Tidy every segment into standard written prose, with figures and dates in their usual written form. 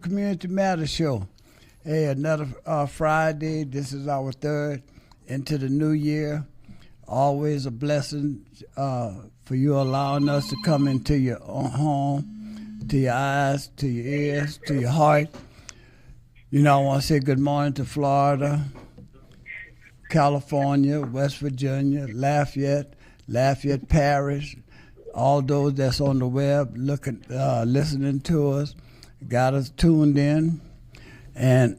Community Matters Show. Hey, another Friday. This is our third into the new year. Always a blessing for you allowing us to come into your home, to your eyes, to your ears, to your heart. You know, I want to say good morning to Florida, California, West Virginia, Lafayette Parish, all those that's on the web looking, listening to us, got us tuned in, and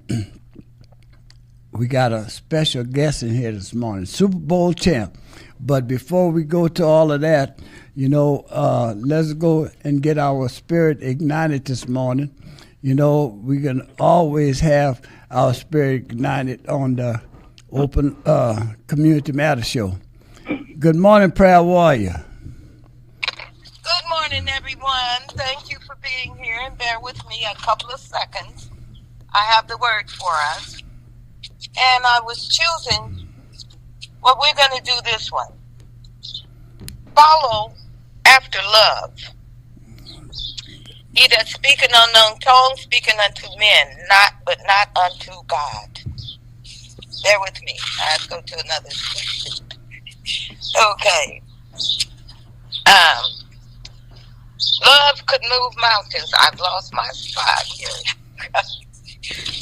we got a special guest in here this morning, Super Bowl champ. But before we go to all of that, you know, let's go and get our spirit ignited this morning. You know, we can always have our spirit ignited on the Open Community Matters Show. Good morning, Prayer Warrior. Good morning, everyone. Thank you for being here, and bear with me a couple of seconds. I have the word for us, and I was choosing what we're going to do this one. Follow after love. He that speak an unknown tongue, speaking unto men, but not unto God. Bear with me. I have to go to another scripture. Okay. Love could move mountains. I've lost my spot here.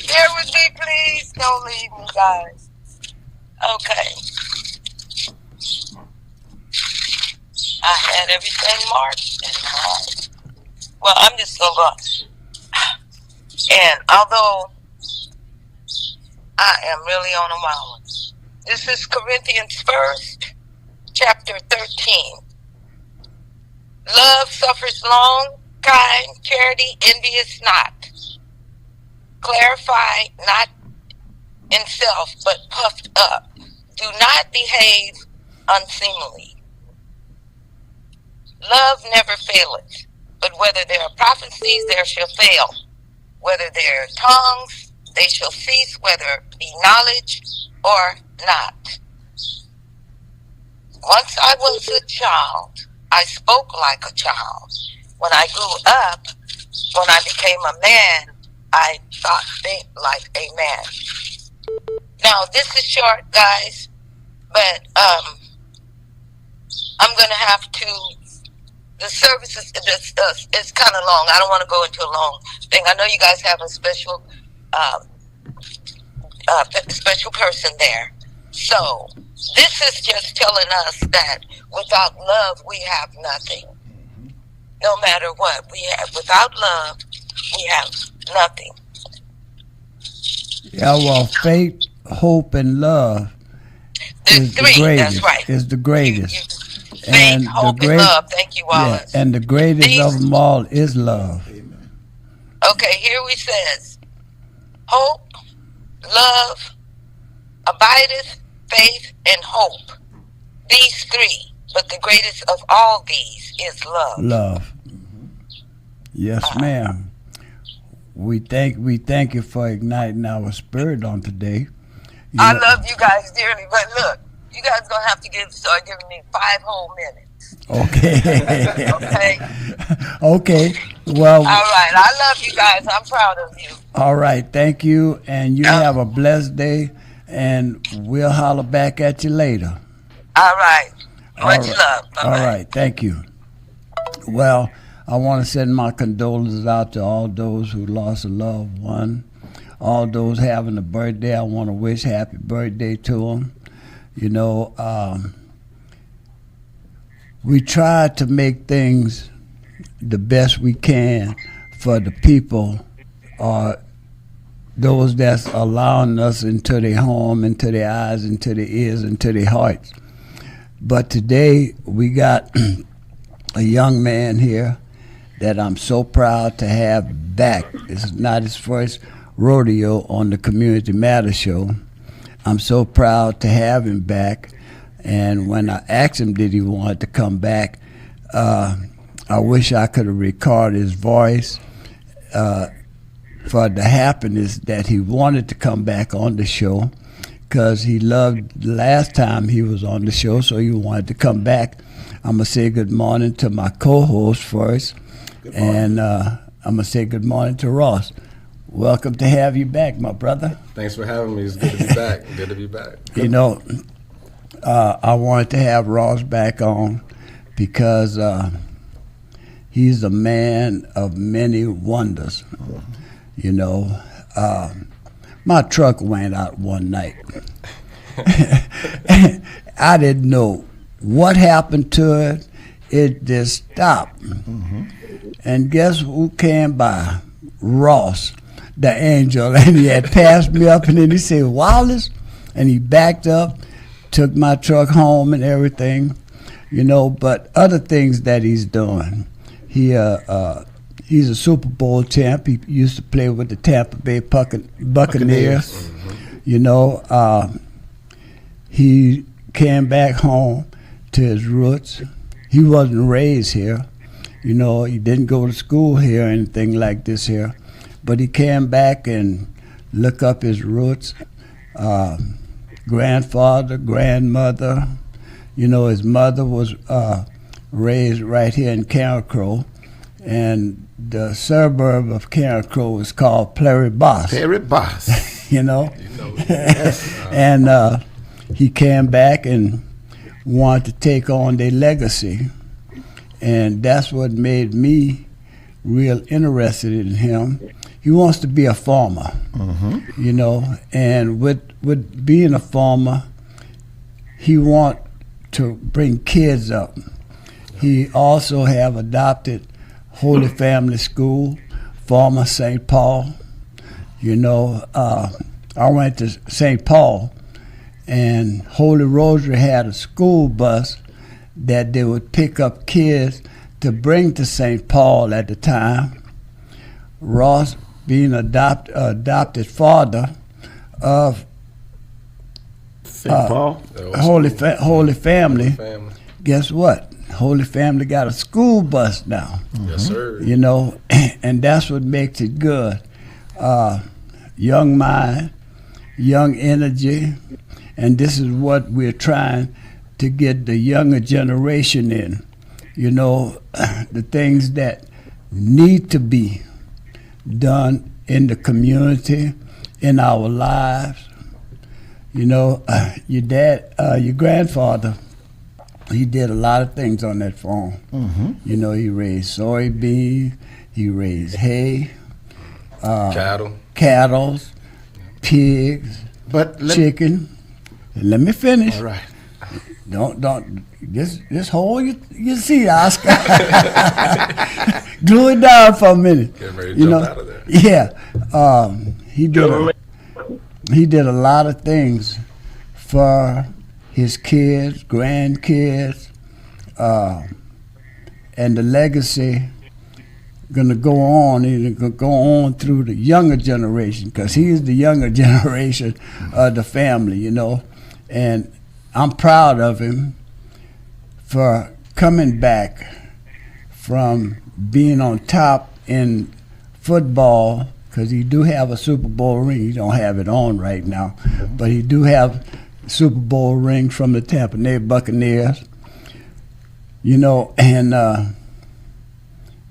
Bear with me, please. Don't leave me, guys. Okay. I had everything marked. Well, I'm just going to go. And although I am really on a mountain, this is Corinthians 1st, chapter 13. Love suffers long, kind, charity envious not. Clarify not in self, but puffed up. Do not behave unseemly. Love never faileth, but whether there are prophecies, there shall fail. Whether there are tongues, they shall cease, whether be knowledge or not. Once I was a child, I spoke like a child. When I grew up, when I became a man, I think like a man. Now, this is short, guys, but I'm going to have to, the service is kind of long. I don't want to go into a long thing. I know you guys have a special person there. So, this is just telling us that without love, we have nothing. No matter what we have, without love, we have nothing. Yeah, well, faith, hope, and love is the greatest. That's right. Is the greatest. Faith, hope, and love. Thank you, Wallace. Yeah, and the greatest of them all is love. Okay, here we says, hope, love, abideth, faith, and hope. These three, but the greatest of all these is love. Love. Yes, ma'am. We thank you for igniting our spirit on today. I love you guys dearly, but look, you guys gonna have to start giving me 5 whole minutes. Okay. Okay. Okay. Well. All right. I love you guys. I'm proud of you. All right. Thank you, and you have a blessed day. And we'll holler back at you later. All right. Much love. Bye-bye. All right. Thank you. Well, I want to send my condolences out to all those who lost a loved one. All those having a birthday, I want to wish happy birthday to them. You know, we try to make things the best we can for the people those that's allowing us into their home, into their eyes, into their ears, into their hearts. But today we got a young man here that I'm so proud to have back. This is not his first rodeo on the Community Matters Show. I'm so proud to have him back. And when I asked him did he want to come back, I wish I could have recorded his voice for the happiness that he wanted to come back on the show, because he loved the last time he was on the show, so he wanted to come back. I'm going to say good morning to my co-host first, and I'm going to say good morning to Ross. Welcome to have you back, my brother. Thanks for having me. It's good to be back. Good to be back. You know, I wanted to have Ross back on because he's a man of many wonders. You know, my truck went out one night. I didn't know what happened to it. It just stopped. And guess who came by? Ross, the angel. And he had passed me up, and then he said, Wallace? And he backed up, took my truck home and everything, you know. But other things that he's doing, he's a Super Bowl champ. He used to play with the Tampa Bay Buccaneers. You know, he came back home to his roots. He wasn't raised here. You know, he didn't go to school here or anything like this here. But he came back and looked up his roots. Grandfather, grandmother. You know, his mother was raised right here in Carencro. And the suburb of Carencro is called Prairie Boss. Prairie Boss. You know? Yes. And he came back and wanted to take on their legacy. And that's what made me real interested in him. He wants to be a farmer, you know, and with being a farmer, he want to bring kids up. He also have adopted Holy Family School, former St. Paul. You know, I went to St. Paul, and Holy Rosary had a school bus that they would pick up kids to bring to St. Paul at the time. Ross, being adopted father of St. Paul? Holy Family, guess what? Holy Family got a school bus now. Yes, sir. You know, and that's what makes it good. Young mind, young energy, and this is what we're trying to get the younger generation in. You know, the things that need to be done in the community, in our lives. You know, your grandfather, he did a lot of things on that farm. You know, he raised soybeans, he raised hay, cattle, pigs, chicken. Let me finish. All right. Don't just hold your seat, Oscar. Glue it down for a minute. Getting ready to jump out of there. Yeah, he did a lot of things for his kids, grandkids, and the legacy gonna go on. It's gonna go on through the younger generation, because he's the younger generation of the family, you know, and I'm proud of him for coming back from being on top in football, because he do have a Super Bowl ring. He don't have it on right now, but he do have Super Bowl ring from the Tampa Bay Buccaneers. You know, and I'm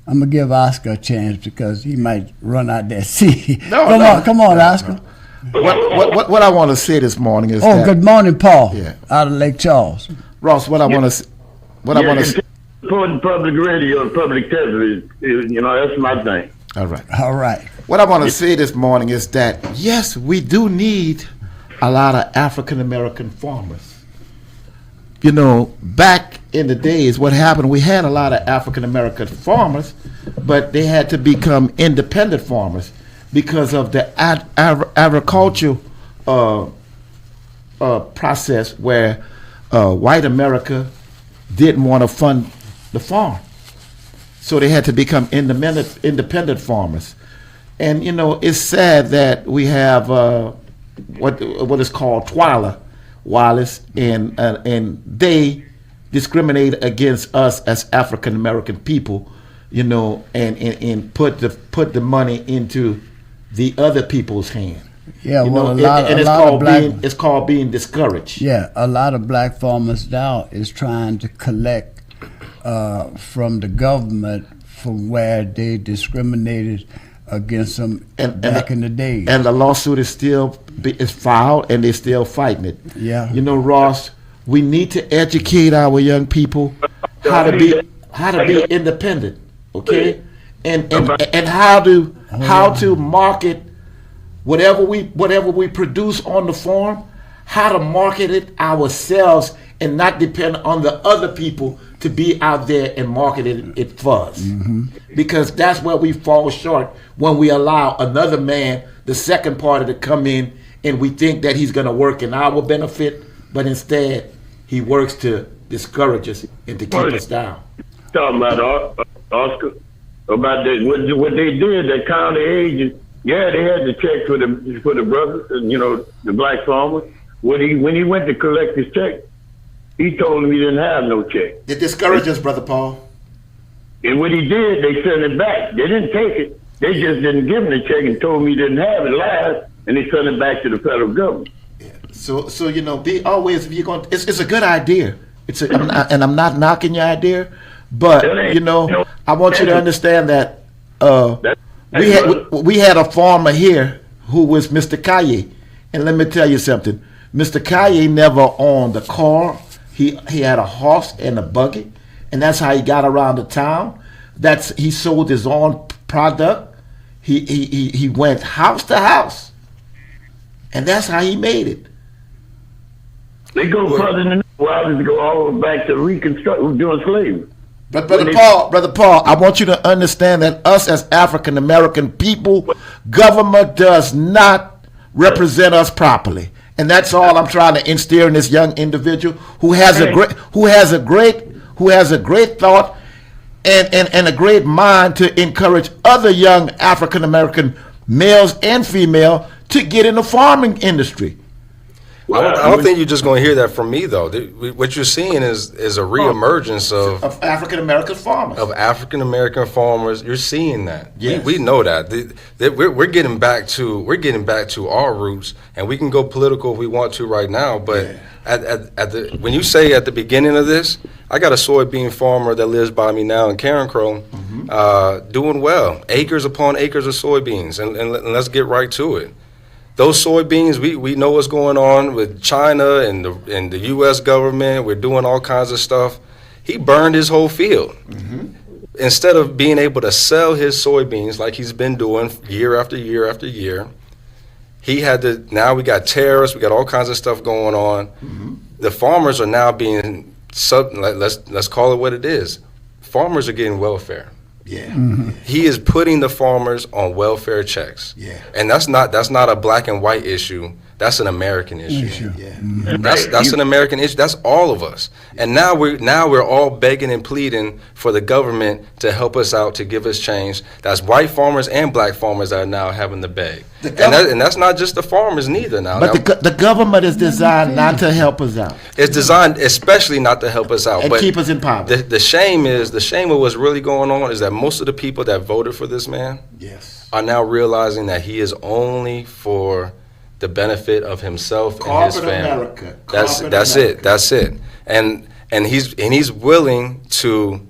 gonna give Oscar a chance because he might run out that seat. Come on, Oscar. What I want to say this morning is that, good morning, Paul. Yeah. Out of Lake Charles. Ross, I want to say. Public radio and public television, you know, that's my thing. All right. All right. What I want to say this morning is that, yes, we do need a lot of African American farmers. You know, back in the days, what happened, we had a lot of African American farmers, but they had to become independent farmers because of the agricultural process where white America didn't want to fund the farm. So they had to become independent farmers. And, you know, it's sad that we have what is called Twyla Wallace, and they discriminate against us as African American people, you know, and put the money into the other people's hand. Yeah, you well, know, it's called being discouraged. Yeah, a lot of black farmers now is trying to collect from the government from where they discriminated against them And back in the day. And the lawsuit is still is filed, and they're still fighting it. Yeah. You know, Ross, we need to educate our young people how to be independent, okay, and how to market whatever we produce on the farm, how to market it ourselves and not depend on the other people to be out there and market it for us. Because that's where we fall short when we allow another man, the second party, to come in and we think that he's going to work in our benefit, but instead he works to discourage us and to keep us down. Talking about Oscar, about what they did, the county agent. Yeah, they had to check for the brothers and the black farmers. When he went to collect his check, he told him he didn't have no check. It discouraged us, Brother Paul. And what he did, they sent it back. They didn't take it. They just didn't give him the check and told him he didn't have it last, and they sent it back to the federal government. Yeah. So be always, if you're going, it's a good idea. I'm not knocking your idea, but I want you to understand that we had a farmer here who was Mr. Kaye, and let me tell you something. Mr. Kaye never owned a car. He had a horse and a buggy, and that's how he got around the town. He sold his own product. He went house to house, and that's how he made it. They go further than that. They go all the way back to reconstruct doing slavery. But Brother Paul, I want you to understand that us as African American people, government does not represent us properly. And that's all I'm trying to instill in this young individual who has a great thought and a great mind to encourage other young African American males and female to get in the farming industry. I don't think you're just going to hear that from me, though. What you're seeing is a reemergence of African American farmers. Of African American farmers, you're seeing that. Yes. We know that. We're getting back to our roots, and we can go political if we want to right now. But when you say at the beginning of this, I got a soybean farmer that lives by me now in Carencro, doing well, acres upon acres of soybeans, and let's get right to it. Those soybeans, we know what's going on with China and the U.S. government. We're doing all kinds of stuff. He burned his whole field. Instead of being able to sell his soybeans like he's been doing year after year after year, he had to. Now we got tariffs. We got all kinds of stuff going on. The farmers are now being let's call it what it is. Farmers are getting welfare. Yeah. He is putting the farmers on welfare checks. Yeah. And that's not a black and white issue. That's an American issue. Yeah. That's an American issue. That's all of us. And now we're all begging and pleading for the government to help us out, to give us change. That's white farmers and black farmers that are now having to beg. And that's not just the farmers neither now. But the government is designed not to help us out. It's designed especially not to help us out. And keep us in poverty. The shame of what's really going on is that most of the people that voted for this man are now realizing that he is only for the benefit of himself and his family. That's it. And he's willing to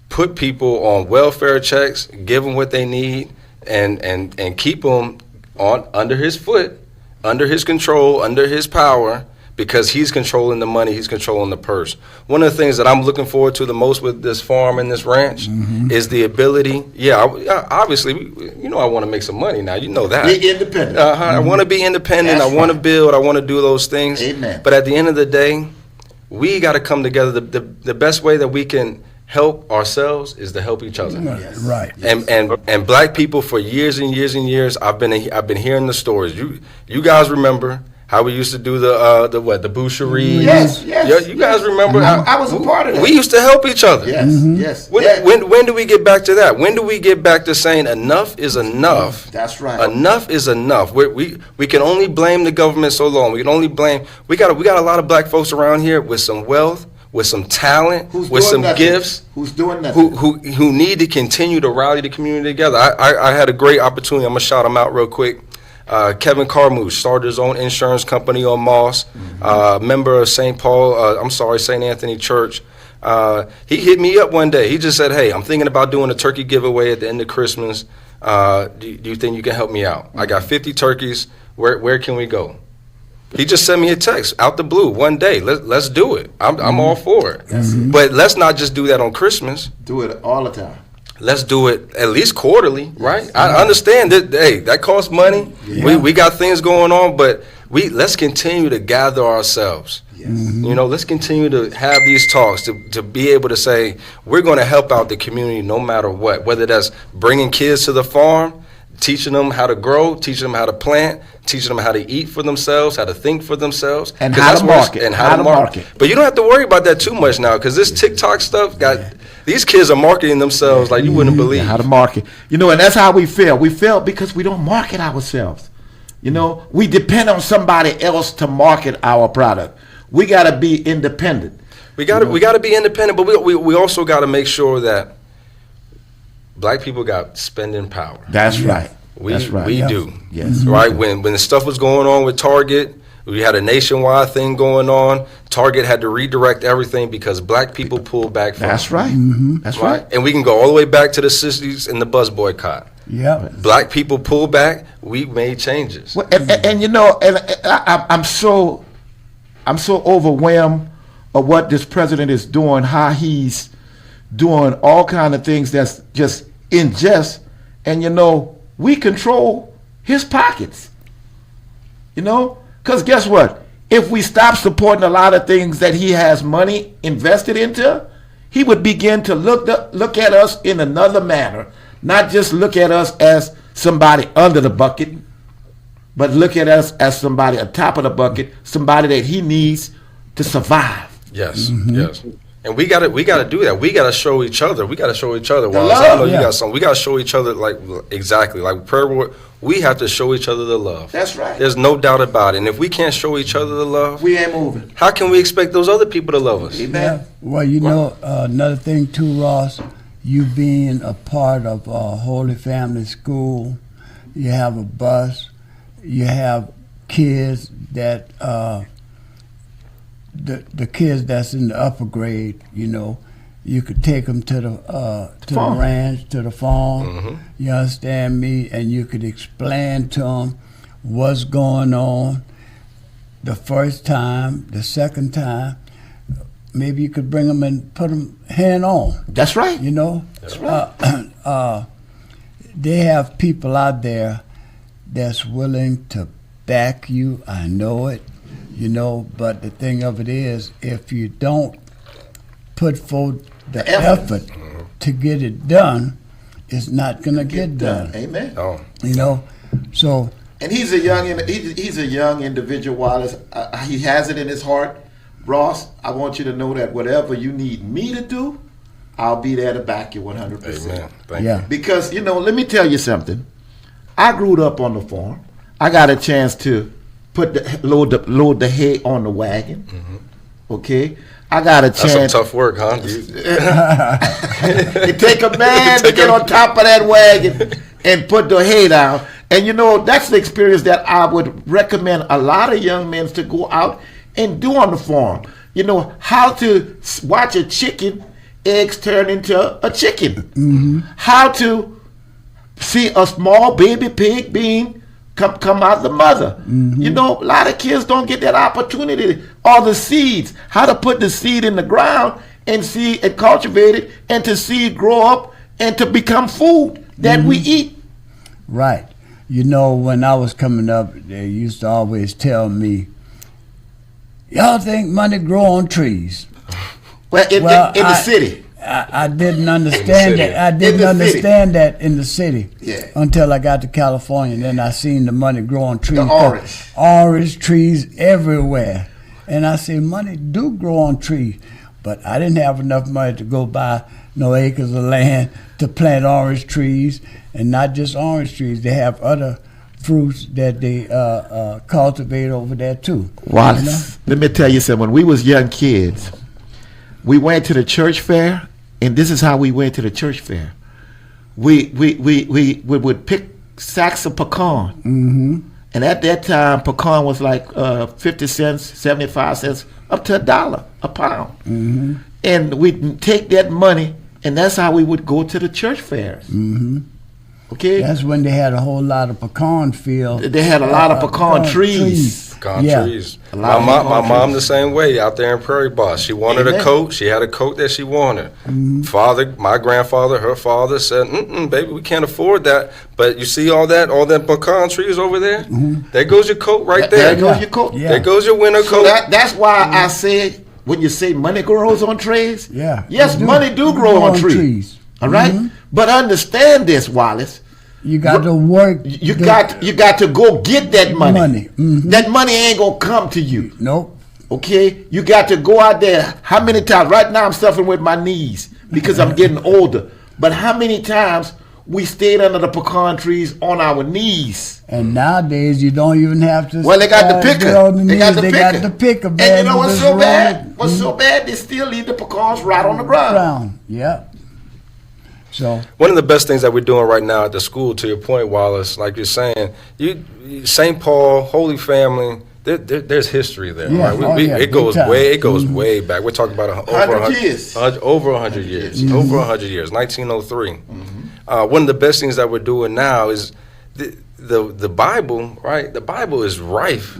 put people on welfare checks, give them what they need, and keep them under his foot, under his control, under his power, because he's controlling the money, he's controlling the purse. One of the things that I'm looking forward to the most with this farm and this ranch is the ability. Obviously, I want to make some money now. You know that. Be independent. I want to be independent. That's I want to build. I want to do those things. Amen. But at the end of the day, we got to come together. The best way that we can help ourselves is to help each other. Yes. Right. And black people for years and years and years, I've been hearing the stories. You guys remember how we used to do the boucheries? Yes. You guys remember? I was a part of that. We used to help each other. Yes. When do we get back to that? When do we get back to saying enough is enough? That's right. Enough is enough. We can only blame the government so long. We can only blame. We got a lot of black folks around here with some wealth, with some talent, with some gifts. Who's doing nothing? Who need to continue to rally the community together. I had a great opportunity. I'm gonna shout him out real quick. Kevin Carmouche started his own insurance company on Moss, member of St. Anthony Church. He hit me up one day. He just said, "Hey, I'm thinking about doing a turkey giveaway at the end of Christmas. Do you think you can help me out? I got 50 turkeys. Where can we go? He just sent me a text out the blue one day. Let's do it. I'm all for it. But let's not just do that on Christmas. Do it all the time. Let's do it at least quarterly, right? I understand that. Hey, that costs money. Yeah. We got things going on, but let's continue to gather ourselves. You know, let's continue to have these talks to be able to say we're going to help out the community no matter what. Whether that's bringing kids to the farm, teaching them how to grow, teaching them how to plant, teaching them how to eat for themselves, how to think for themselves, and how to market, and how to market. But you don't have to worry about that too much now, because this TikTok stuff these kids are marketing themselves like you wouldn't believe. How to market, you know, and that's how we fail. We fail because we don't market ourselves. You know, we depend on somebody else to market our product. We got to be independent. We got to be independent, but we also got to make sure that Black people got spending power. That's right. We Yes. do. Yes. Right. When the stuff was going on with Target, we had a nationwide thing going on. Target had to redirect everything because Black people pulled back from That's it. right. That's right. And we can go all the way back to the 60s and the bus boycott. Yeah. Black people pulled back. We made changes. Well, and you know, and I'm so overwhelmed of what this president is doing, how he's doing all kind of things that's just unjust, and you know, we control his pockets. You know, because guess what? If we stop supporting a lot of things that he has money invested into, he would begin to look at us in another manner, not just look at us as somebody under the bucket, but look at us as somebody atop of the bucket, somebody that he needs to survive. Yes, yes. And we gotta do that. We gotta show each other. We gotta show each other. love, I know you got something. We gotta show each other like prayer word. We have to show each other the love. That's right. There's no doubt about it. And if we can't show each other the love, We ain't moving. how can we expect those other people to love us? Amen. Yeah. Well, you know, another thing too, Ross, you being a part of Holy Family School, you have a bus, you have kids that the kids that's in the upper grade, you know, you could take them to the ranch, to the farm. You understand me? And you could explain to them what's going on. The first time, the second time, maybe you could bring them and put them hand on. That's right. You know, That's right. they have people out there that's willing to back you. I know it, you know. But the thing of it is, if you don't put forth the effort to get it done, it's not gonna get done. Amen. Oh, You know, so And he's a young individual. Wallace, he has it in his heart. Ross, I want you to know that whatever you need me to do, I'll be there to back you 100%. amen. Thank yeah, Because, you know, let me tell you something. I grew up on the farm. I got a chance to load the hay on the wagon. Okay? I got a That's some chance. tough work, huh? It take a man to get on top of that wagon and put the hay down. And you know, that's the experience that I would recommend a lot of young men to go out and do on the farm. You know, how to watch a chicken eggs turn into a chicken. How to see a small baby pig being come out the mother. You know, a lot of kids don't get that opportunity. All the seeds, how to put the seed in the ground and see it cultivated, and to see it grow up and to become food that we eat. right. You know, when I was coming up, they used to always tell me, "Y'all think money grow on trees?" Well, in the city. I didn't understand city. that. I In didn't the understand that in the city. Yeah. Until I got to California, and then I seen the money grow on trees. orange. Orange trees everywhere. And I said, money do grow on trees. But I didn't have enough money to go buy no acres of land to plant orange trees. And not just orange trees. They have other fruits that they cultivate over there too. Wallace, You know? let me tell you something. When we was young kids, we went to the church fair, and this is how we went to the church fair. We would pick sacks of pecan, and at that time, pecan was like 50 cents, 75 cents, up to $1 a pound. And we'd take that money, and that's how we would go to the church fairs. Okay, That's when they had a whole lot of pecan fields. they had a lot of pecan trees. Pecan Yeah. trees. A My lot of mom, pecan my mom trees. the same way out there in Prairie Boss. She wanted a Amen. coat. She had a coat that she wanted. Father, my grandfather, her father said, "Baby, we can't afford that." But you see all that pecan trees over there? There goes your coat right There there. goes your coat. Yeah. There goes your winter So coat. that's why I say when you say money grows on trees, Yeah. yes, They do. money do grow on trees. All right? But understand this, Wallace. You got to work. You got to go get that money. Mhm. That money ain't gonna come to you. Nope. Okay? You got to go out there. How many times? Right now I'm suffering with my knees because I'm getting older. But how many times we stayed under the pecan trees on our knees? And nowadays you don't even have to. Well, they got the get picker. on the They got knees. the They picker. got the picker. And man. you know what's Just so roll bad? it. What's so bad? They still leave the pecans right on the ground. Brown. Yeah. So One of the best things that we're doing right now at the school, to your point, Wallace, like you're saying, St. Paul, Holy Family, there's history there. Yeah. Right? Oh, yeah, It big goes time. way back. We're talking about over 100 years. Over 100 years. Over 100 years. 1903. One of the best things that we're doing now is the Bible. Right, the Bible is rife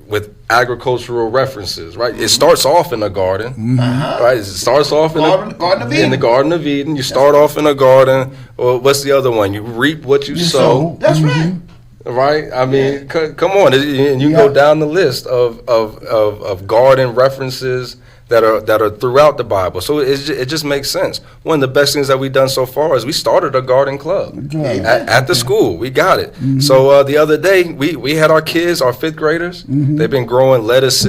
with agricultural references. Right, it starts off in a garden. Right, it starts off Garden of Eden. in the Garden of Eden. You start off in a garden. Or what's the other one? You reap what you sow. That's right. Right, I mean, come on, and you go down the list of garden references that are throughout the Bible. So it just makes sense. One of the best things that we've done so far is we started a garden club at the school. We got it. So the other day we had our kids, our fifth graders. They've been growing lettuce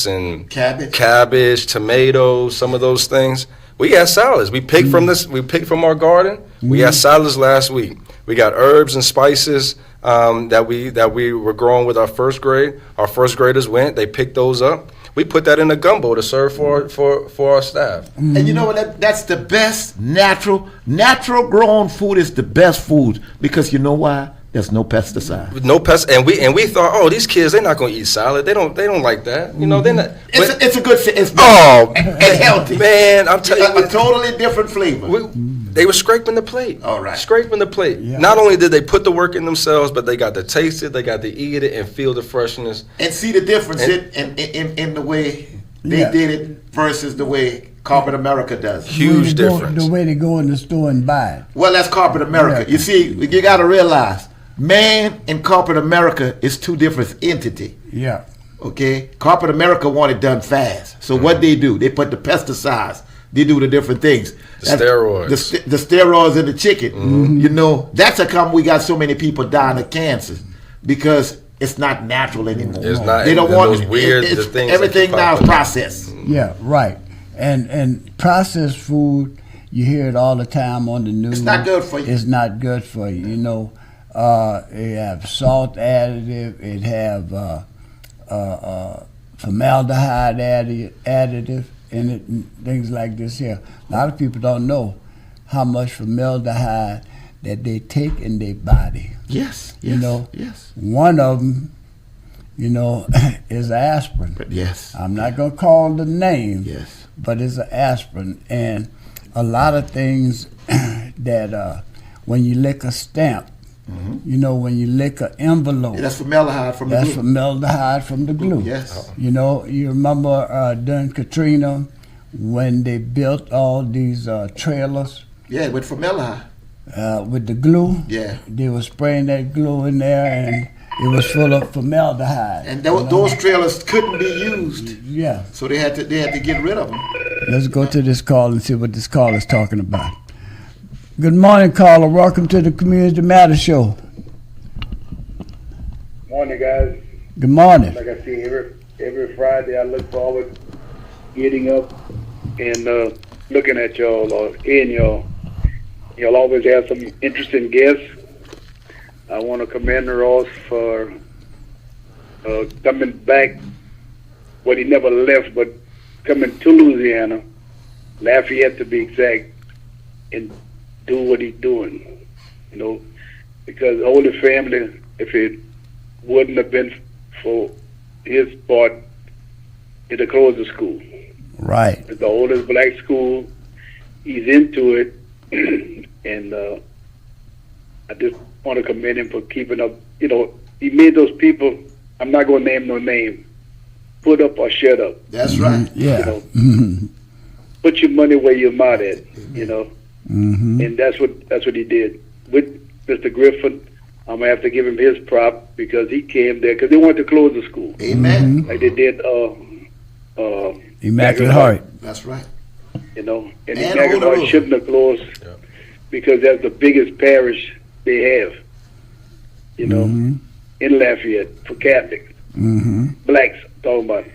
and cabbage, tomatoes, some of those things. We got salads. We picked from this. We picked from our garden. We had salads last week. We got herbs and spices that we were growing with our first grade. Our first graders went. They picked those up. We put that in a gumbo to serve for our staff. And you know what? That's the best natural grown food is the best food because you know why? There's no pesticide. With no pests, and we thought, oh, these kids, they're not going to eat salad. They don't like that. You know, they're not. It's a good. It's and healthy. Man, I'm telling you, a totally different flavor. they were scraping the plate. All right. Scraping the plate. Yeah. Not only did they put the work in themselves, but they got to taste it, they got to eat it, and feel the freshness. And see the difference in the way they Yeah. did it versus the way corporate America does. Huge difference. The way they go in the store and buy it. Well, that's corporate America. Yeah. You see, you got to realize, man in corporate America is two different entities. Yeah. Okay, corporate America want it done fast. So what they do? They put the pesticides. They do the different things. The steroids. The steroids in the chicken. You know, that's how come we got so many people dying of cancer because it's not natural anymore. It's not. They don't and want those weird it's, the things. everything that now is pop up. processed. Yeah, right. And processed food, you hear it all the time on the news. It's not good for you. It's not good for you. You know, it have salt additive. It have formaldehyde additive in it, and things like this here. A lot of people don't know how much formaldehyde that they take in their body. Yes, You know, yes, one of them, you know, is aspirin. yes, I'm not going to call the name, yes. but it's an aspirin. And a lot of things that when you lick a stamp, you know, when you lick an envelope, Yeah, that's formaldehyde from the that's glue. formaldehyde from the glue. Yes. You know, you remember during Katrina when they built all these trailers Yeah, with formaldehyde. with the glue? Yeah. They were spraying that glue in there and it was full of formaldehyde. And you know? those trailers couldn't be used, Yeah. so they had to get rid of them. Let's go to this call and see what this call is talking about. Good morning, caller. Welcome to the Community Matters Show. Morning, guys. Good morning. Like I see every Friday, I look forward getting up and looking at y'all or hearing y'all. Y'all always have some interesting guests. I want to commend Ross for coming back, he never left, but coming to Louisiana, Lafayette to be exact, and do what he's doing. You know, because the Holy Family, if it wouldn't have been for his part, it'd have closed the school. Right. It's the oldest black school. He's into it, and I just want to commend him for keeping up. You know, he made those people, I'm not going to name no name, put up or shut up. That's right. Yeah. You know, put your money where your mouth at, you know. And that's what he did. With Mr. Griffin, I'm going to have to give him his prop because he came there because they wanted to close the school. Amen. Like they did Immaculate Heart. That's right. You know, and And Immaculate Heart Honolulu. shouldn't have closed because that's the biggest parish they have, you know, in Lafayette for Catholics. Blacks, I'm talking about.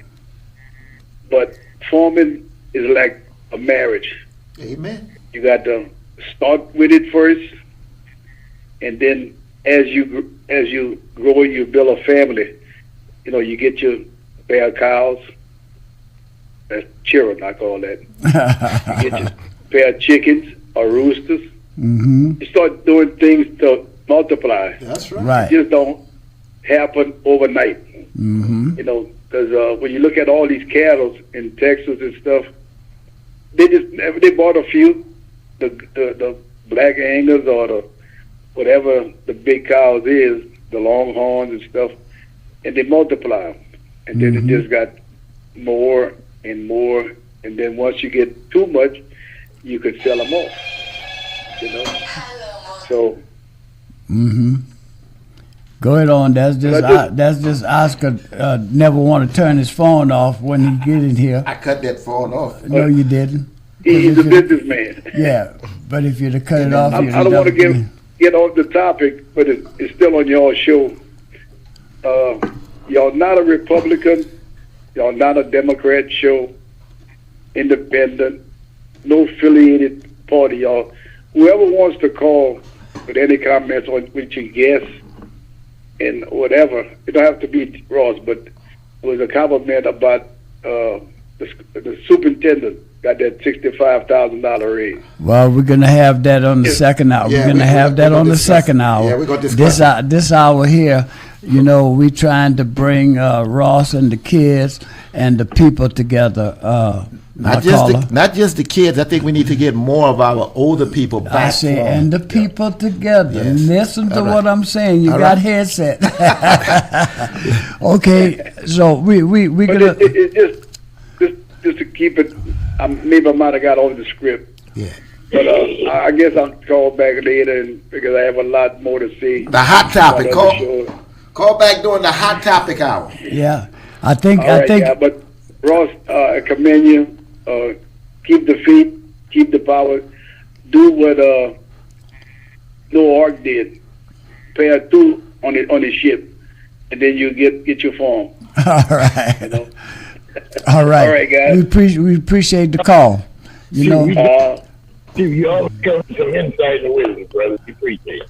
But farming is like a marriage. Amen. You got to start with it first, and then as you grow, you build a family. You know, you get your pair of cows. That's children, I call that. You get your pair of chickens or roosters. You start doing things to multiply. That's right. Right. It just don't happen overnight. You know, because when you look at all these cattle in Texas and stuff, they bought a few, the black Angus or the whatever the big cows is, the Longhorns and stuff, and they multiply them, and then it just got more and more, and then once you get too much, you can sell them off. You know, so. Go ahead on. That's just Oscar never want to turn his phone off when he get in here. I cut that phone off. No, you didn't. He's a businessman. Yeah, but if you'd have cut it off, I don't want to get off the topic, but it's still on y'all show. Y'all not a Republican, y'all not a Democrat show, independent, no affiliated party, y'all. Whoever wants to call with any comments on which you guess and whatever, it don't have to be Ross, but it was a compliment about the superintendent got that $65,000 raise. Well, we're gonna have that on the second hour. Yeah, we're gonna have that on the discuss second it. hour. Yeah, we're gonna discuss this hour here. You know, we trying to bring Ross and the kids and the people together. Not just the kids. I think we need to get more of our older people back. I say, and the people together. Yes. Listen to All right. what I'm saying. You All got right. headset. Okay, so we But gonna. it's just to keep it. Maybe I might have got over the script, Yeah. but I guess I'll call back later because I have a lot more to say. The hot topic. about other shows. Call back during the hot topic hour. Yeah, I think. All right, yeah, but Ross, I commend you. Keep the faith, keep the power. Do what Noah Ark did. Pair two on the ship, and then you get your farm. All right. You know? All right. All right, guys. We appreciate the call. You know. You always come with some insight and wisdom, brother. We appreciate it.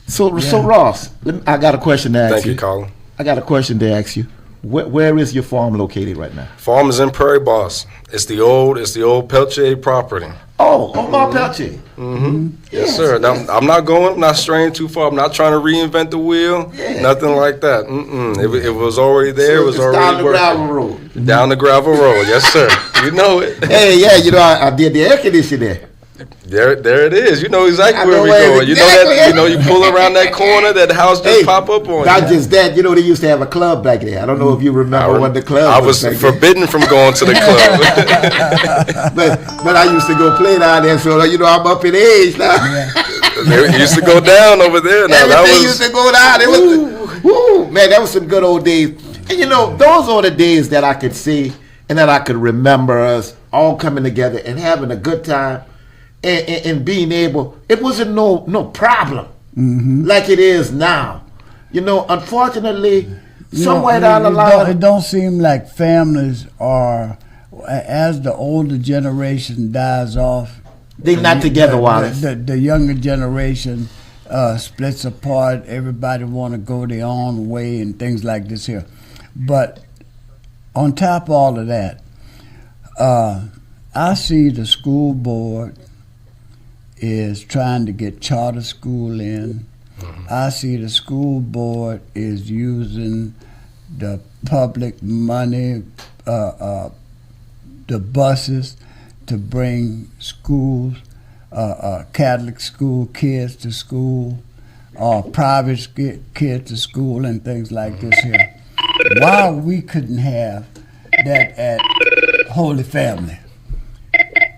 So Ross, I got a question to ask Thank you, Colin. I got a question to ask you. Where is your farm located right now? Farm is in Prairie Boss. It's the old Peltier property. Oh, Mount Peltier. Yes, sir. Now, I'm not straying too far. I'm not trying to reinvent the wheel. Yeah. Nothing like that. It was already there. So it was it's already down the working. gravel road. Down the gravel road. Yes, sir. You know it. Hey, yeah, you know I did the air conditioning there. There it is. You know exactly I where know we're where going. You know exactly. that. You know you pull around that corner, that house just pop up on Not you. just that, you know they used to have a club back there. I don't know if you remember when the club I was back there. forbidden from going to the club. but I used to go play down there, so you know I'm up in age now. They used to go down over there. Now that Everything was used to go down. It was, woo, man, that was some good old days. And you know, those are the days that I could see and that I could remember us all coming together and having a good time and being able. It wasn't no problem like it is now. You know, unfortunately, somewhere down the line, it don't seem like families are, as the older generation dies off. they're not together, Wallace. The younger generation splits apart. Everybody want to go their own way and things like this here. But on top of all of that, I see the school board is trying to get charter school in. I see the school board is using the public money, the buses, to bring schools, Catholic school kids to school. private kids to school and things like this here. Why we couldn't have that at Holy Family?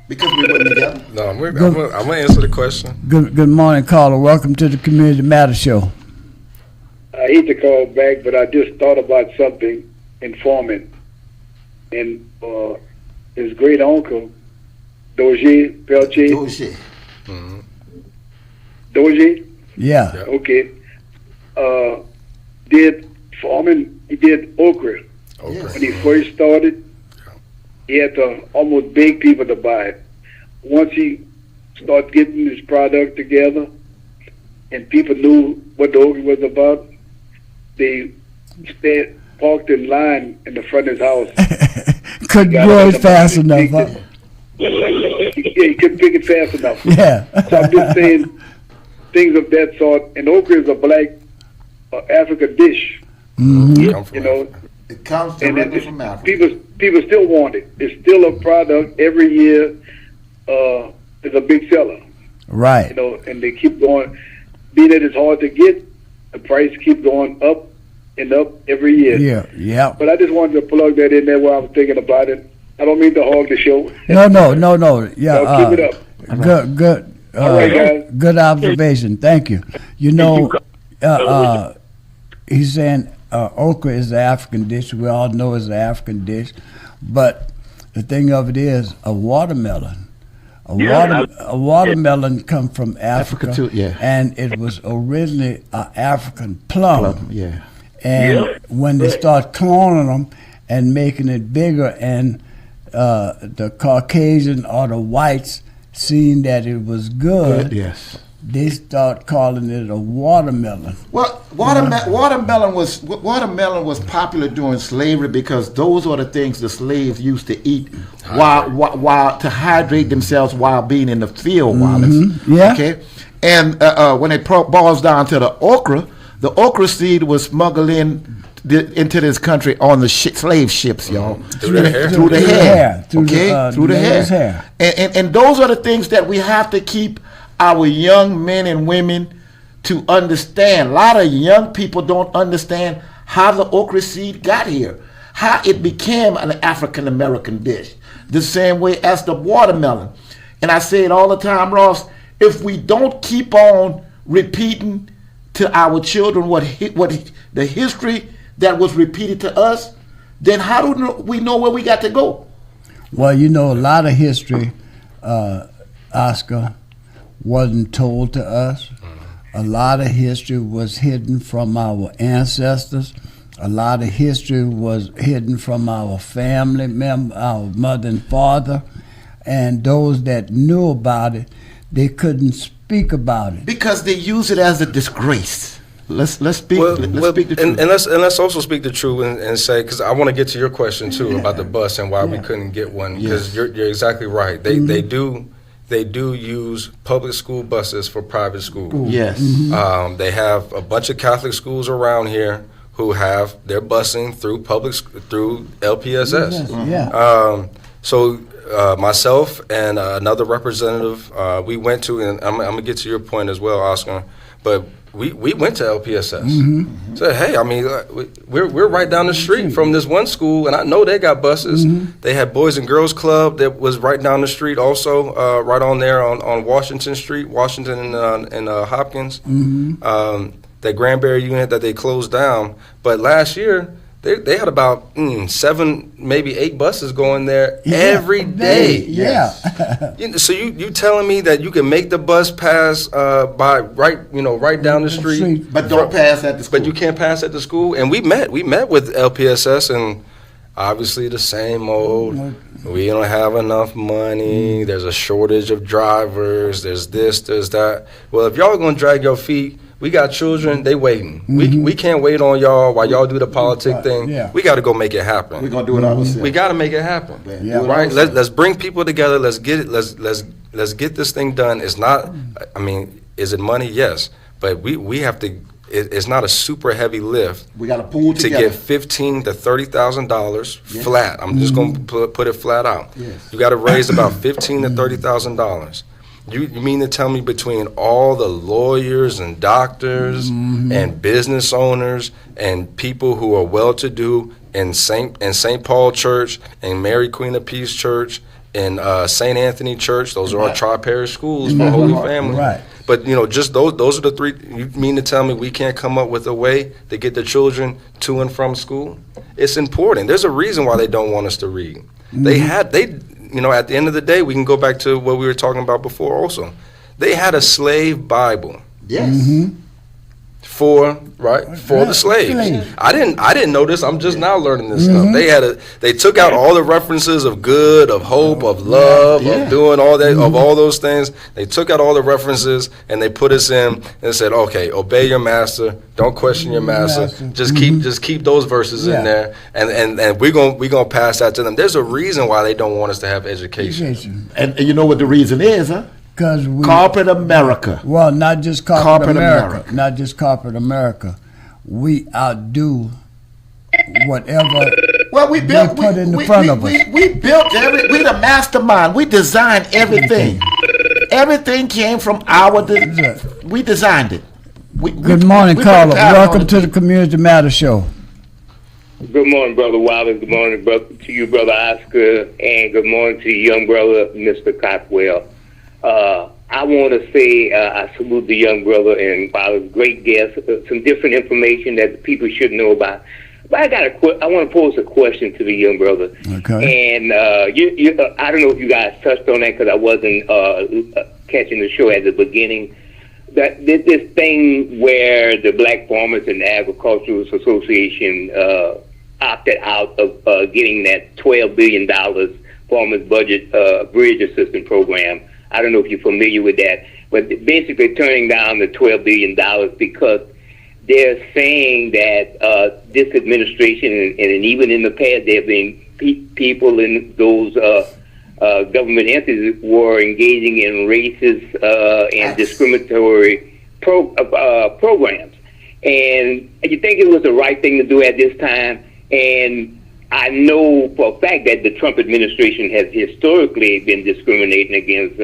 Because we wasn't together. No, I'm gonna answer the question. Good morning, caller. Welcome to the Community Matter Show. I hate to call back, but I just thought about something informant. And his great uncle, Dozier, Peltier. Dozier. Dozier? Yeah. Yep. Okay. Did farming, he did okra. Okay. When he first started, he had to almost beg people to buy it. Once he started getting his product together and people knew what the okra was about, they parked in line in the front of his house. Couldn't grow it fast enough, huh? Yeah, he couldn't pick it fast enough. Yeah. So I'm just saying things of that sort. And okra is a black African dish. Come from You know, It comes and directly it, from Africa. people still want it. It's still a product every year. It's a big seller. Right. You know, and they keep going. Being that it's hard to get, the price keep going up and up every year. Yeah. But I just wanted to plug that in there while I was thinking about it. I don't mean to hog the show. No. Yeah. So keep it up. Good. All right, guys. Good observation. Thank you. You know, he's saying okra is the African dish. We all know it's the African dish, but the thing of it is a watermelon. A watermelon come from Africa too, yeah. And it was originally an African plum. Yeah. And when they start cloning them and making it bigger, and the Caucasian or the whites seeing that it was good, Yes. they start calling it a watermelon. Well, watermelon was popular during slavery because those are the things the slaves used to eat while to hydrate themselves while being in the field. Yeah. Okay. And when it boils down to the okra seed was smuggled into this country on the slave ships, y'all. Through the hair. Through the hair. Through the hair. And those are the things that we have to keep our young men and women to understand. A lot of young people don't understand how the okra seed got here, how it became an African American dish, the same way as the watermelon. And I say it all the time, Ross, if we don't keep on repeating to our children what the history that was repeated to us, then how do we know where we got to go? Well, you know, a lot of history, Oscar, wasn't told to us. A lot of history was hidden from our ancestors. A lot of history was hidden from our family members, our mother and father, and those that knew about it, they couldn't speak about it because they use it as a disgrace. Let's speak. Let's speak the truth. And let's also speak the truth and say, because I want to get to your question too about the bus and why we couldn't get one. Because you're exactly right. They do use public school buses for private school. Yes. They have a bunch of Catholic schools around here who have their busing through through LPSS. Yeah. So myself and another representative, we went to, and I'm gonna get to your point as well, Oscar, but we went to LPSS. Said, hey, I mean, we're right down the street from this one school, and I know they got buses. They had Boys and Girls Club that was right down the street also, right on there on Washington Street, Washington and Hopkins. That Granbury unit that they closed down. But last year, they had about 7, maybe 8 buses going there every day. Yeah. So you telling me that you can make the bus pass by right down the street, but don't pass at the school. But you can't pass at the school. And we met with LPSS, and obviously the same old. We don't have enough money. There's a shortage of drivers. There's this, there's that. Well, if y'all are gonna drag your feet. We got children, they waiting. We can't wait on y'all while y'all do the politic thing. Yeah. We got to go make it happen. We're going to do it ourselves. We got to make it happen. Yeah. Right? Let's bring people together. Let's get it. Let's get this thing done. It's not, I mean, is it money? Yes. But we have to, it's not a super heavy lift. We got to pull together. To get $15,000 to $30,000 flat. I'm just going to put it flat out. Yes. You got to raise about $15,000 to $30,000. You mean to tell me between all the lawyers and doctors and business owners and people who are well-to-do in St. Paul Church and Mary Queen of Peace Church and St. Anthony Church, those are our tri-parish schools for Holy Family. Right. But, just those are the three. You mean to tell me we can't come up with a way to get the children to and from school? It's important. There's a reason why they don't want us to read. At the end of the day, we can go back to what we were talking about before also. They had a slave Bible. Yes. For the slaves. I didn't know this. I'm just now learning this stuff. They took out all the references of good, of hope, of love, of doing all that, of all those things. They took out all the references and they put us in and said, okay, obey your master, don't question your master. Just keep those verses in there, and we're gonna pass that to them. There's a reason why they don't want us to have education. And you know what the reason is, huh? Corporate America. Well, not just corporate America. Not just corporate America. We outdo whatever we built. Put in the front of us. We built we the mastermind. We designed everything. Everything came from we designed it. Good morning, Carla. Welcome to the Community Matters Show. Good morning, Brother Wallace. Good morning, to you, Brother Oscar, and good morning to your young brother, Mr. Cockwell. I want to say I salute the young brother and Father's great guest. Some different information that the people should know about. But I want to pose a question to the young brother. Okay. And I don't know if you guys touched on that because I wasn't catching the show at the beginning. That this thing where the Black Farmers and Agricultural Association opted out of getting that $12 billion Farmers Budget Bridge Assistance Program. I don't know if you're familiar with that, but basically turning down the $12 billion because they're saying that this administration, and even in the past, there have been people in those government entities were engaging in racist and discriminatory programs. And you think it was the right thing to do at this time? And I know for a fact that the Trump administration has historically been discriminating against,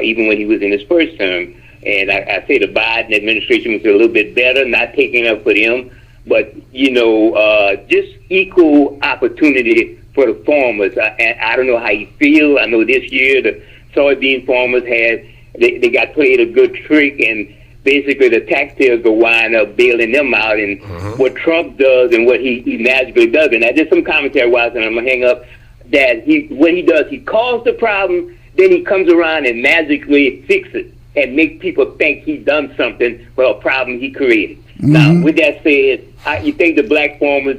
even when he was in his first term. And I say the Biden administration was a little bit better, not taking up for them, but, just equal opportunity for the farmers. I don't know how you feel. I know this year the soybean farmers they got played a good trick, and basically the taxpayers will wind up bailing them out. And what Trump does and what he magically does, and I did some commentary wise, and I'm gonna hang up, that what he does, he caused the problem, then he comes around and magically fixes it and make people think he's done something for a problem he created. Now, with that said, you think the black farmers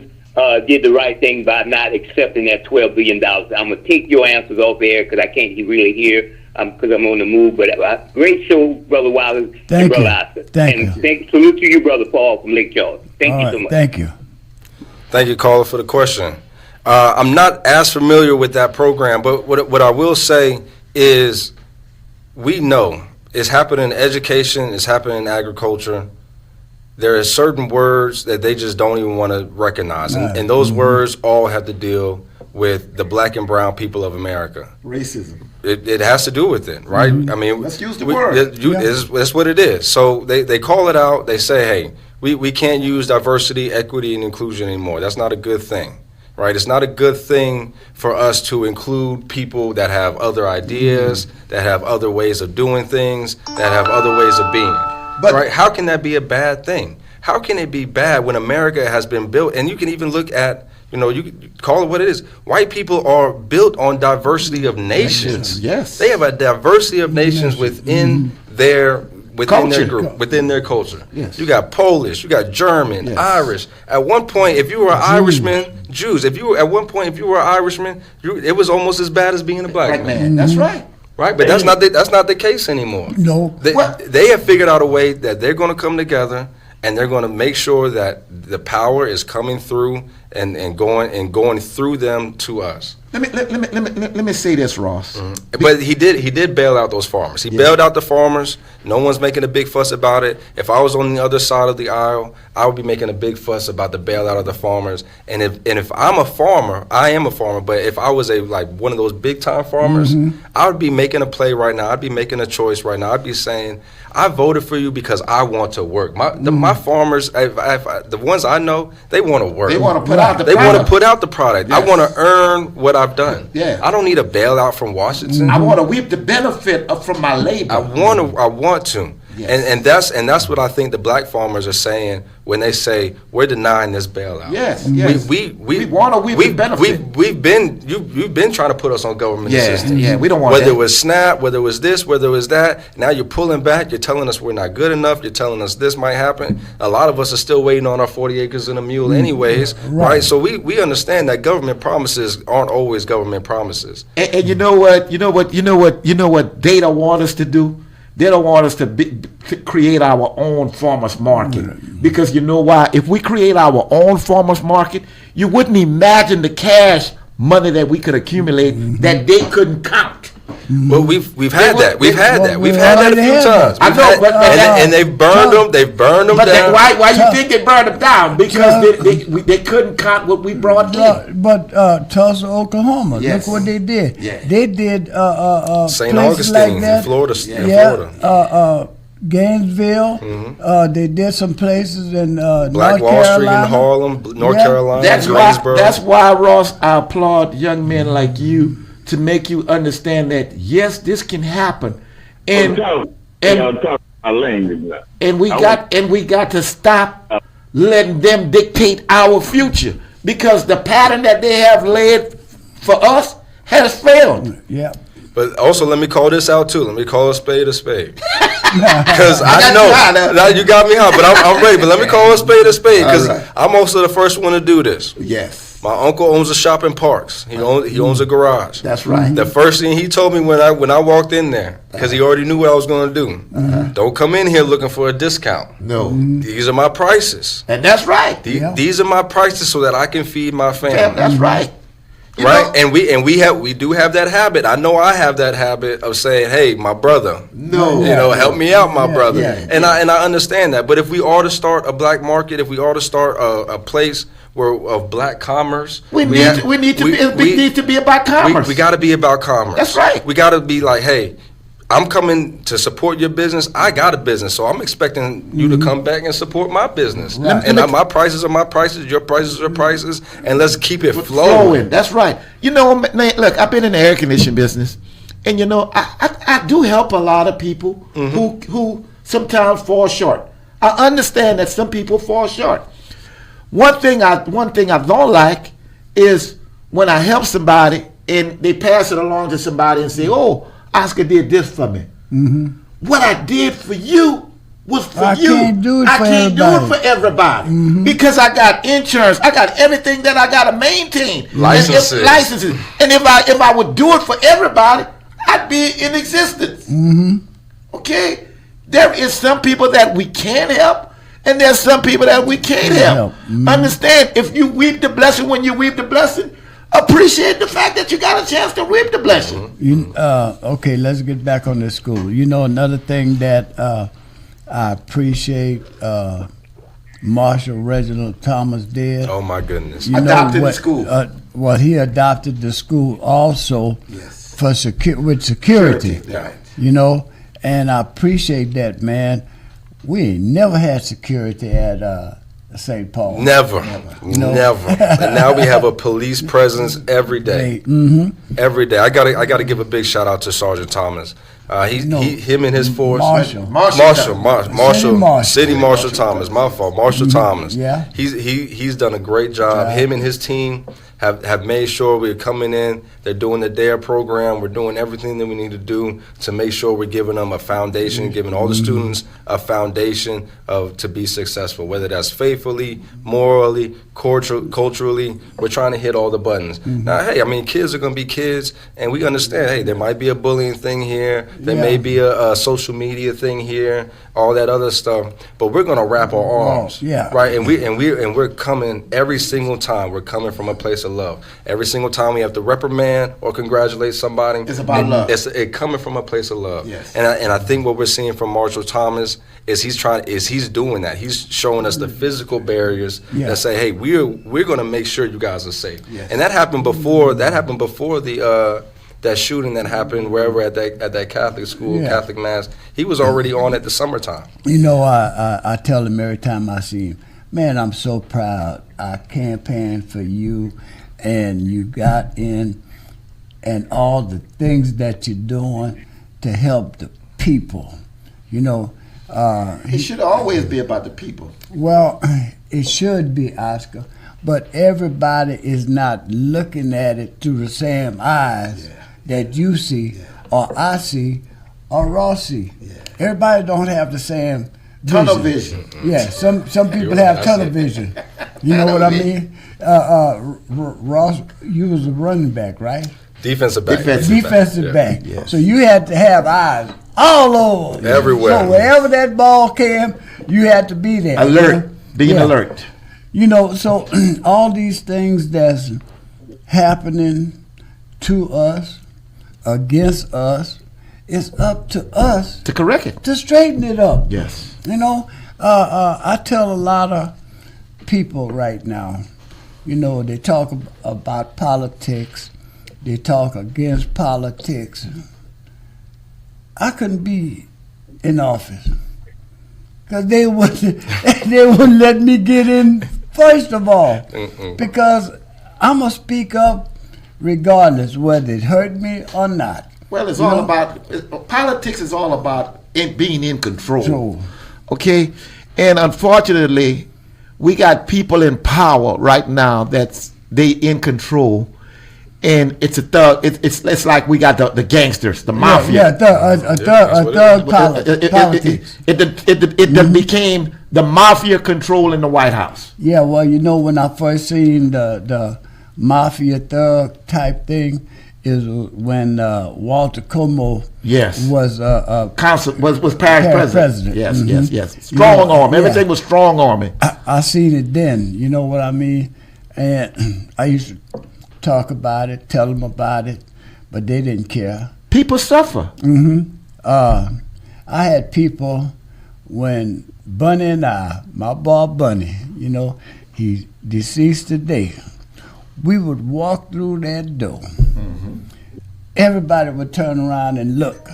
did the right thing by not accepting that $12 billion. I'm going to take your answers off air because I can't really hear because I'm on the move. But great show, Brother Wallace and Brother Oscar. Thank you. Salute to you, Brother Paul from Lake Charles. Thank you so much. Thank you. Thank you, caller, for the question. I'm not as familiar with that program, but what I will say is we know it's happening in education, it's happening in agriculture. There are certain words that they just don't even want to recognize. And those words all have to deal with the black and brown people of America. Racism. It has to do with it, right? I mean, let's use the word. That's what it is. So they call it out. They say, hey, we can't use diversity, equity, and inclusion anymore. That's not a good thing, right? It's not a good thing for us to include people that have other ideas, that have other ways of doing things, that have other ways of being. But right? How can that be a bad thing? How can it be bad when America has been built? And you can even look at, you call it what it is. White people are built on diversity of nations. Yes. They have a diversity of nations within their group, within their culture. Yes. You got Polish, you got German, Irish. At one point, if you were an Irishman, Jews. If you were an Irishman, it was almost as bad as being a black man. That's right. Right, but that's not the case anymore. No, they have figured out a way that they're going to come together and they're going to make sure that the power is coming through and going through them to us. Let me say this, Ross. But he did bail out those farmers. He bailed out the farmers. No one's making a big fuss about it. If I was on the other side of the aisle, I would be making a big fuss about the bailout of the farmers. And if I'm a farmer, I am a farmer. But if I was one of those big time farmers, I would be making a play right now. I'd be making a choice right now. I'd be saying, I voted for you because I want to work. My farmers, the ones I know, they want to work. They want to put out the They product. want to put out the product. Yes. I want to earn what I've done. Yeah. I don't need a bailout from Washington. I want to reap the benefit from my labor. I want to. Yes. And that's what I think the black farmers are saying when they say we're denying this bailout. Yes. We want to reap the benefit. You've been trying to put us on government assistance. Yeah, we don't want whether that. it was SNAP, whether it was this, whether it was that. Now you're pulling back. You're telling us we're not good enough. You're telling us this might happen. A lot of us are still waiting on our 40 acres and a mule, anyways. Right. So we understand that government promises aren't always government promises. And you know what? You know what they don't want us to do? They don't want us to create our own farmers market. Because you know why? If we create our own farmers market, you wouldn't imagine the cash money that we could accumulate that they couldn't count. Well, we've had that. We've had that a few times. I know, but and they've burned them. They've burned them but down. why you think they burned them down? Because they couldn't count what we brought in. But Tulsa, Oklahoma, Yes. look what they did. Yeah. They did St. places Augustine like in that. Florida. Yeah, Gainesville. They did some places in Black North Wall Carolina. Street in Harlem, North Carolina, Greensboro. That's why, Ross, I applaud young men like you to make you understand that yes, this can happen, and y'all talk about language now. and we got to stop letting them dictate our future, because the pattern that they have laid for us has failed. Yeah. But also, let me call this out too. Let me call a spade a spade. Because I know now you got me out, but I'm ready. But let me call a spade because right. I'm also the first one to do this. Yes. My uncle owns a shop in Parks. He owns a garage. That's right. The first thing he told me when I walked in there, because he already knew what I was going to do. Don't come in here looking for a discount. No. These are my prices. And that's right. These are my prices so that I can feed my family. Yeah, that's right. You Right, know- and we do have that habit. I know I have that habit of saying, "Hey, my brother, No. help me out, my brother." yeah, and I understand that. But if we are to start a black market, if we are to start a place of black commerce, We need to be about commerce. We got to be about commerce. That's right. We got to be like, hey, I'm coming to support your business. I got a business, so I'm expecting you to come back and support my business. Right. And my prices are my prices, your prices are prices, and let's keep it flowing. Flowing. That's right. You know, man, look, I've been in the air conditioning business, and you know, I do help a lot of people who sometimes fall short. I understand that some people fall short. One thing I don't like is when I help somebody and they pass it along to somebody and say, "Oh, Oscar did this for me." What I did for you was for you. Can't do it I for can't do everybody. it for everybody because I got insurance. I got everything that I got to maintain. Licenses. And if I would do it for everybody, I'd be in existence. Okay? There is some people that we can help, and there's some people that we can't help. Understand, if you reap the blessing when you reap the blessing, appreciate the fact that you got a chance to reap the blessing. Okay, let's get back on this school. You know, another thing that I appreciate Marshall Reginald Thomas did. Oh my goodness! You Adopted know the school. Well, he adopted the school also for with security. Yeah. You know, and I appreciate that, man. We ain't never had security at St. Paul. Never. And now we have a police presence every day. Every day. I gotta give a big shout out to Sergeant Thomas. Him and his force. City Marshal Thomas. My fault. Marshal Thomas. Yeah. He's done a great job. Him and his team have made sure we're coming in. They're doing the DARE program. We're doing everything that we need to do to make sure we're giving them a foundation, giving all the students a foundation to be successful, whether that's faithfully, morally, culturally. We're trying to hit all the buttons. Now, hey, I mean, kids are going to be kids, and we understand, hey, there might be a bullying thing here, There may be a social media thing here, all that other stuff, but we're gonna wrap our arms, right? And we're coming every single time. We're coming from a place of love. Every single time we have to reprimand or congratulate somebody, it's about love. It's coming from a place of love. Yes. And I think what we're seeing from Marshall Thomas is he's doing that. He's showing us the physical barriers that say, hey, we're gonna make sure you guys are safe. Yes. And that happened before the that shooting that happened wherever at that Catholic school, Catholic mass. He was already on at the summertime. You know, I tell him every time I see him, man, I'm so proud. I campaigned for you, and you got in, and all the things that you're doing to help the people. You know, it should always be about the people. Well, it should be, Oscar, but everybody is not looking at it through the same eyes that you see, or I see, or Ross see. Everybody don't have the same tunnel vision. Yeah, some people have tunnel vision. You know what I mean? Ross, you was a running back, right? Defensive back. Defensive back. Yes. So you had to have eyes all over. Everywhere. So wherever that ball came, you had to be there. Alert. Being alert. You know, so all these things that's happening to us, against us, it's up to us to correct it, to straighten it up. Yes. You know, I tell a lot of people right now, you know, they talk about politics, they talk against politics. I couldn't be in office because they wouldn't let me get in first of all, because I'm gonna speak up regardless whether it hurt me or not. Well, it's all about politics. Is all about being in control. Sure. Okay, and unfortunately, we got people in power right now that's they in control, and it's a thug. It's like we got the gangsters, the mafia. Thug politics. It became the mafia controlling the White House. Yeah, well, you know, when I first seen the mafia thug type thing is when Walter Como was parish president. Yes, yes. Strong arm. Everything was strong arming. I seen it then. You know what I mean? And I used to talk about it, tell them about it, but they didn't care. People suffer. I had people when Bunny and my boy Bunny, you know, he's deceased today. We would walk through that door. Everybody would turn around and look.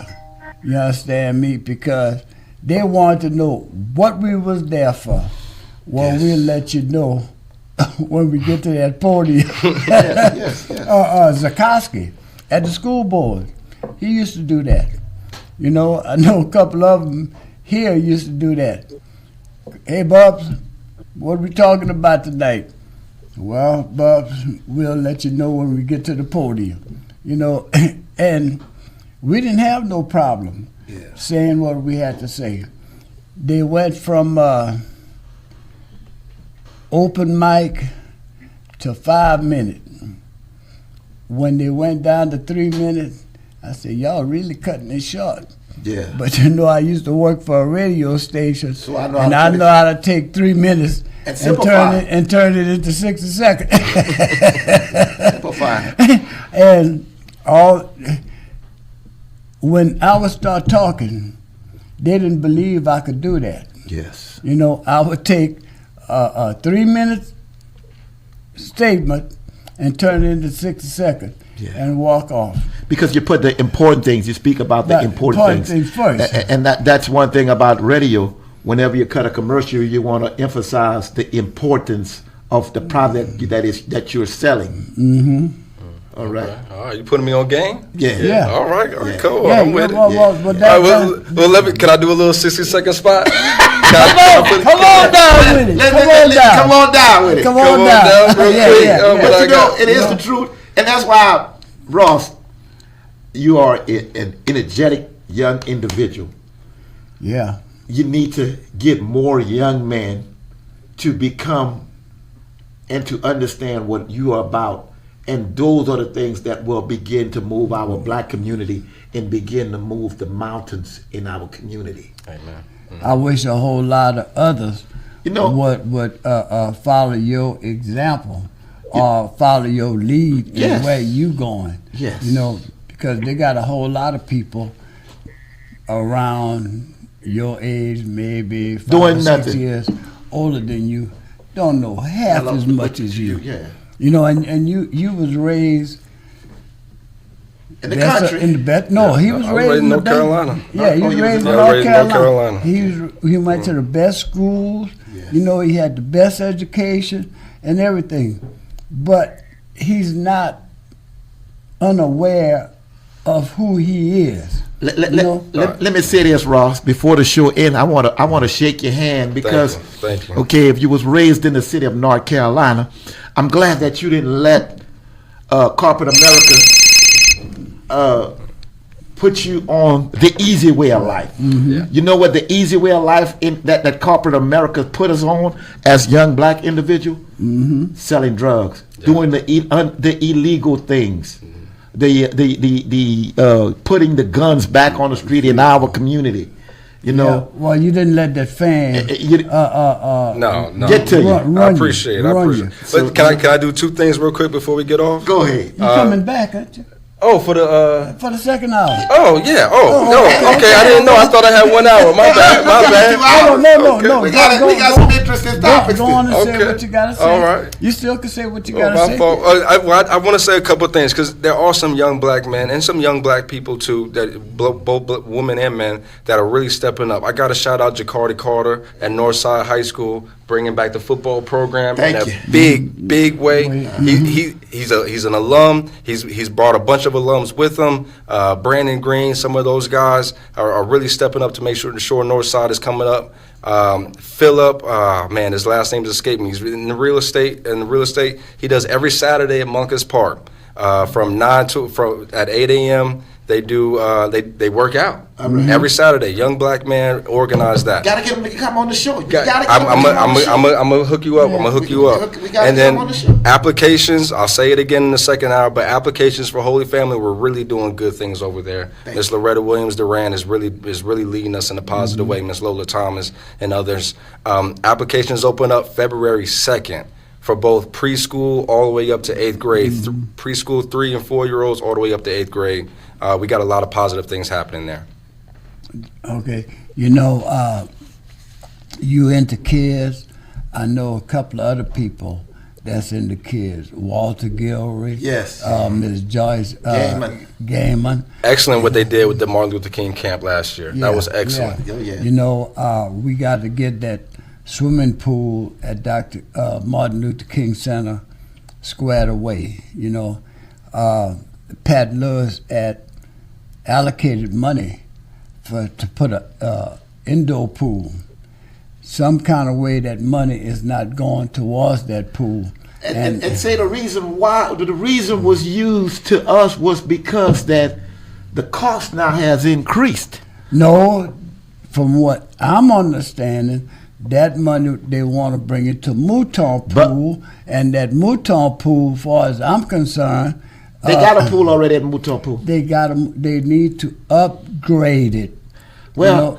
You understand me? Because they wanted to know what we was there for. Well, we'll let you know when we get to that podium. Zakowski at the school board, he used to do that. You know, I know a couple of them here used to do that. Hey, Bubs, what are we talking about tonight? Well, Bubs, we'll let you know when we get to the podium. You know, and we didn't have no problem saying what we had to say. They went from open mic to 5 minutes. When they went down to 3 minutes, I said, y'all really cutting it short. Yeah. But you know, I used to work for a radio station, so I know how to take 3 minutes and turn it into 60 seconds. Simplify. And when I would start talking, they didn't believe I could do that. Yes. You know, I would take a 3 minute statement and turn it into 60 seconds and walk off. Because you put the important things, you speak about the important things first. And that's one thing about radio. Whenever you cut a commercial, you want to emphasize the importance of the product that you're selling. Mm-hmm. All right. Okay. All right. You putting me on game? Yeah. All right. Cool. Yeah, I'm with it. Can I do a little 60-second spot? Come on down with it. Come on down with it. Come on down. Real quick. But you know, it is the truth. And that's why, Ross, you are an energetic young individual. Yeah. You need to get more young men to become and to understand what you are about And those are the things that will begin to move our black community and begin to move the mountains in our community. Amen. I wish a whole lot of others would follow your example or follow your lead in where you going. Yes. Because they got a whole lot of people around your age, maybe 5 doing or 6 nothing. years older than you, don't know half as much as you. Yeah. And you was raised In the country. in the best. No, he was I was raised in in North the Carolina. Yeah, he was raised in North Carolina. He went to the best schools. Yes. He had the best education and everything, but he's not unaware of who he is. Let me say this, Ross. Before the show ends, I want to shake your hand because, Thank you. okay, if you was raised in the city of North Carolina, I'm glad that you didn't let corporate America put you on the easy way of life. Mm-hmm. Yeah. You know what the easy way of life that corporate America put us on as young black individuals? Mm-hmm. Selling drugs, doing the illegal things. The putting the guns back on the street in our community, Yeah, well, you didn't let that fan No. get to you. I appreciate it. So- But can I do two things real quick before we get off? Go ahead. You coming back, aren't you? Oh, for the For the second hour. Oh yeah. Oh no. Okay, I didn't know. I thought I had 1 hour. My bad. My bad. No. We got some interesting topics. Go on and say Okay. what you gotta say. All right. You still can say what you Oh, gotta my say. fault. I want to say a couple of things because there are some young black men and some young black people too, that both women and men, that are really stepping up. I got to shout out Jacardi Carter at Northside High School, bringing back the football program Thank in you. a big way. He's an alum. He's brought a bunch of alums with him. Brandon Green, some of those guys are really stepping up to make sure the Shore Northside is coming up. Philip, man, his last name is escaping me. He's in the real estate. He does every Saturday at Monkus Park from at 8 a.m. They do they work out every Saturday. Young black man organized that. Gotta get him to come on the show. I'm gonna hook you up. I'm gonna hook you up. We gotta And get him then on the show. applications. I'll say it again in the second hour. But applications for Holy Family, we're really doing good things over there. Miss Loretta Williams Duran is really leading us in a positive way. Miss Lola Thomas and others. Applications open up February 2nd. For both preschool all the way up to 8th grade, preschool 3 and 4 year olds all the way up to 8th grade. We got a lot of positive things happening there. Okay. You into kids. I know a couple of other people that's into kids. Walter Gilroy. Yes. Ms. Joyce Gaiman. Excellent what they did with the Martin Luther King camp last year. That was excellent. Yeah. We got to get that swimming pool at Dr. Martin Luther King Center squared away. Pat Lewis allocated money to put a indoor pool. Some kind of way that money is not going towards that pool. And say the reason was used to us was because that the cost now has increased. No, from what I'm understanding, that money they want to bring it to Mouton Pool, and that Mouton Pool, as far as I'm concerned, they got a pool already at Mouton Pool. They need to upgrade it. Well,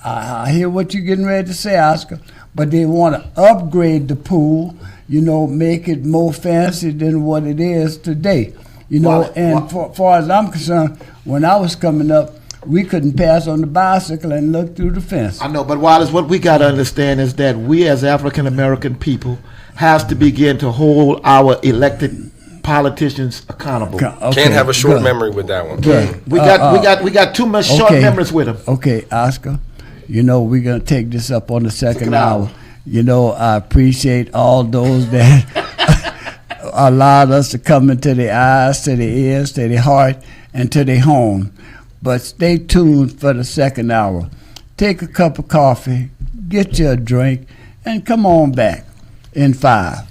I hear what you're getting ready to say, Oscar, but they want to upgrade the pool, make it more fancy than what it is today. Far as I'm concerned, when I was coming up, we couldn't pass on the bicycle and look through the fence. I know, but Wallace, what we got to understand is that we as African American people has to begin to hold our elected politicians accountable. Okay, can't have a short memory with that one. Good. We got too much short memories with them. Okay, Oscar, we're gonna take this up on the second hour. I appreciate all those that allowed us to come into the eyes, to the ears, to the heart, and to the home. But stay tuned for the second hour. Take a cup of coffee, get you a drink, and come on back in 5,